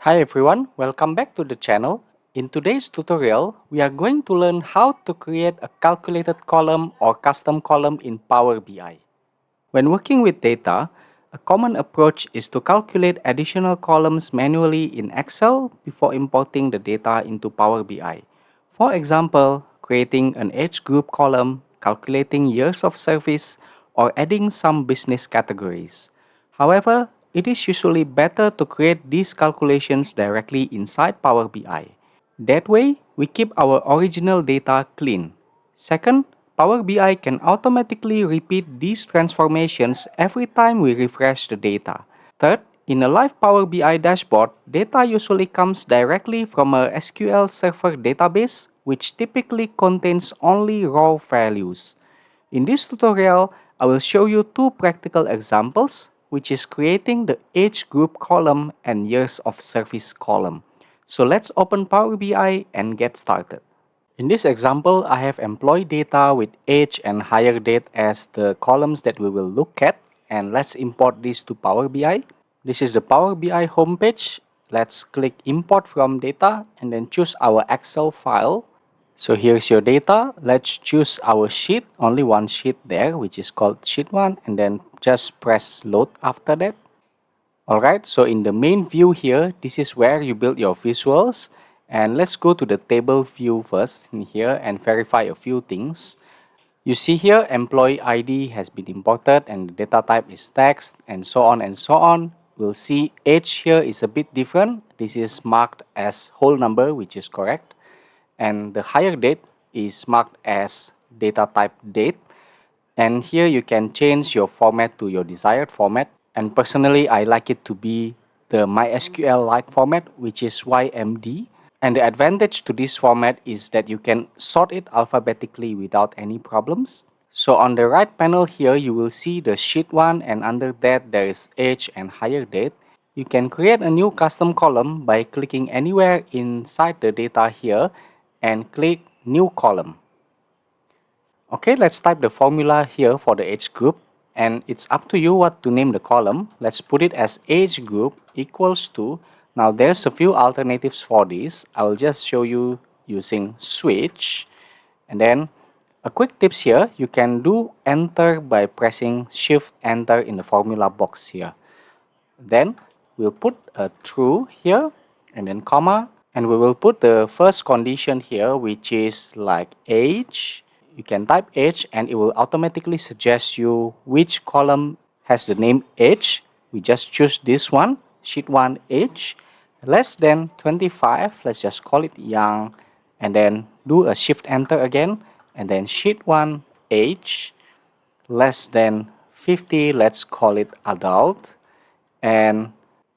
Hi everyone, welcome back to the channel. In today's tutorial, we are going to learn how to create a calculated column or custom column in Power BI. When working with data, a common approach is to calculate additional columns manually in Excel before importing the data into Power BI. For example, creating an age group column, calculating years of service, or adding some business categories. However, it is usually better to create these calculations directly inside Power BI. That way, we keep our original data clean. Second, Power BI can automatically repeat these transformations every time we refresh the data. Third, in a live Power BI dashboard, data usually comes directly from a SQL Server database, which typically contains only raw values. In this tutorial, I will show you two practical examples, which is creating the age group column and years of service column. So let's open Power BI and get started. In this example, I have employee data with age and hire date as the columns that we will look at, and let's import this to Power BI. This is the Power BI homepage. Let's click import from data and then choose our Excel file. So here's your data. Let's choose our sheet, only one sheet there, which is called sheet 1, and then just press load after that. Alright, so in the main view here, this is where you build your visuals. And let's go to the table view first in here and verify a few things. You see here, employee ID has been imported and the data type is text and so on and so on. We'll see age here is a bit different. This is marked as whole number, which is correct. And the hire date is marked as data type date. And here you can change your format to your desired format. And personally, I like it to be the MySQL-like format, which is YMD. And the advantage to this format is that you can sort it alphabetically without any problems. So on the right panel here, you will see the sheet 1, and under that there is age and hire date. You can create a new custom column by clicking anywhere inside the data here and click new column. Okay, let's type the formula here for the age group, and it's up to you what to name the column. Let's put it as age group equals to. Now there's a few alternatives for this. I will just show you using switch. And then a quick tips here, you can do enter by pressing shift enter in the formula box here. Then we'll put a true here and then comma, and we will put the first condition here, which is like age. You can type age and it will automatically suggest you which column has the name age. We just choose this one, sheet 1 age, less than 25, let's just call it young, and then do a shift enter again, and then sheet 1 age, less than 50, let's call it adult, and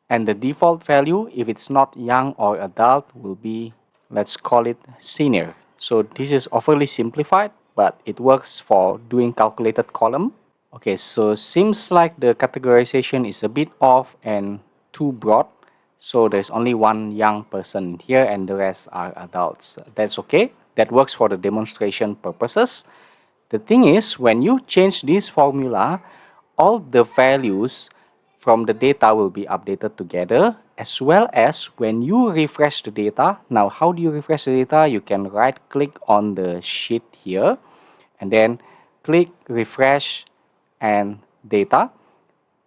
the default value, if it's not young or adult, will be, let's call it senior. So this is overly simplified, but it works for doing calculated column. Okay, so seems like the categorization is a bit off and too broad. So there's only one young person here and the rest are adults. That's okay. That works for the demonstration purposes. The thing is, when you change this formula, all the values from the data will be updated together, as well as when you refresh the data. Now, how do you refresh the data? You can right click on the sheet here and then click refresh and data.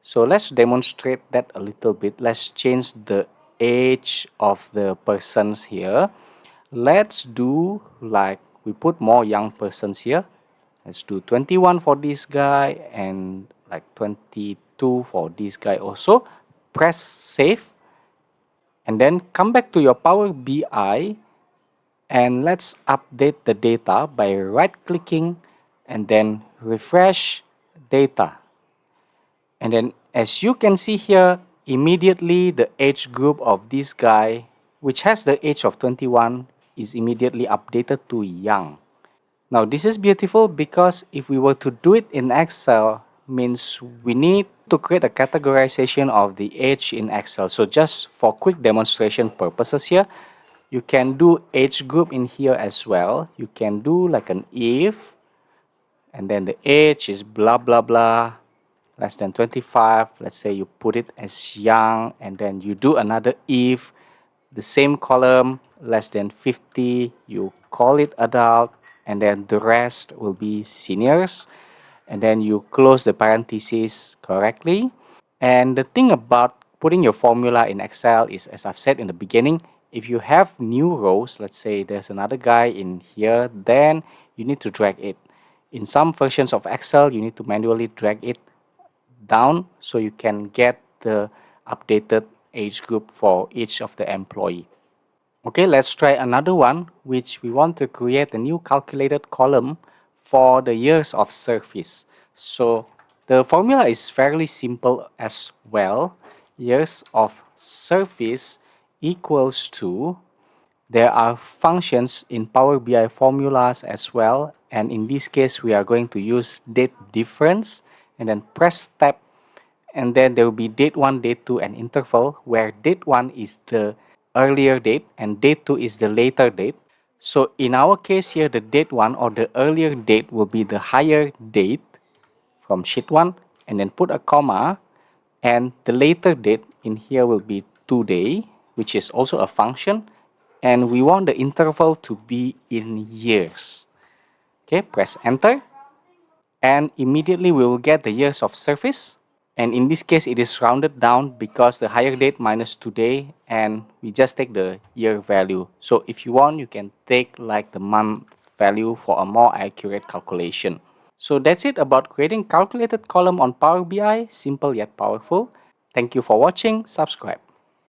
So let's demonstrate that a little bit. Let's change the age of the persons here. Let's do like we put more young persons here. Let's do 21 for this guy and like 22 for this guy also. Press save and then come back to your Power BI and let's update the data by right clicking and then refresh data. And then as you can see here, immediately the age group of this guy, which has the age of 21, is immediately updated to young. Now this is beautiful because if we were to do it in Excel, means we need to create a categorization of the age in Excel. So just for quick demonstration purposes here, you can do age group in here as well. You can do like an if, and then the age is blah blah blah, less than 25. Let's say you put it as young, and then you do another if, the same column less than 50, you call it adult, and then the rest will be seniors, and then you close the parentheses correctly. And the thing about putting your formula in Excel is, as I've said in the beginning, if you have new rows, let's say there's another guy in here, then you need to drag it. In some versions of Excel, you need to manually drag it down so you can get the updated age group for each of the employee. Okay, let's try another one, which we want to create a new calculated column for the years of service. So the formula is fairly simple as well. Years of service equals to, there are functions in Power BI formulas as well, and in this case we are going to use date difference, and then press tab, and then there will be date 1, date 2, and interval, where date 1 is the earlier date and date 2 is the later date. So in our case here, the date 1 or the earlier date will be the higher date from sheet 1, and then put a comma, and the later date in here will be today, which is also a function, and we want the interval to be in years. Okay, press enter, and immediately we will get the years of service. And in this case, it is rounded down because the higher date minus today, and we just take the year value. So if you want, you can take like the month value for a more accurate calculation. So that's it about creating calculated column on Power BI, simple yet powerful. Thank you for watching, subscribe.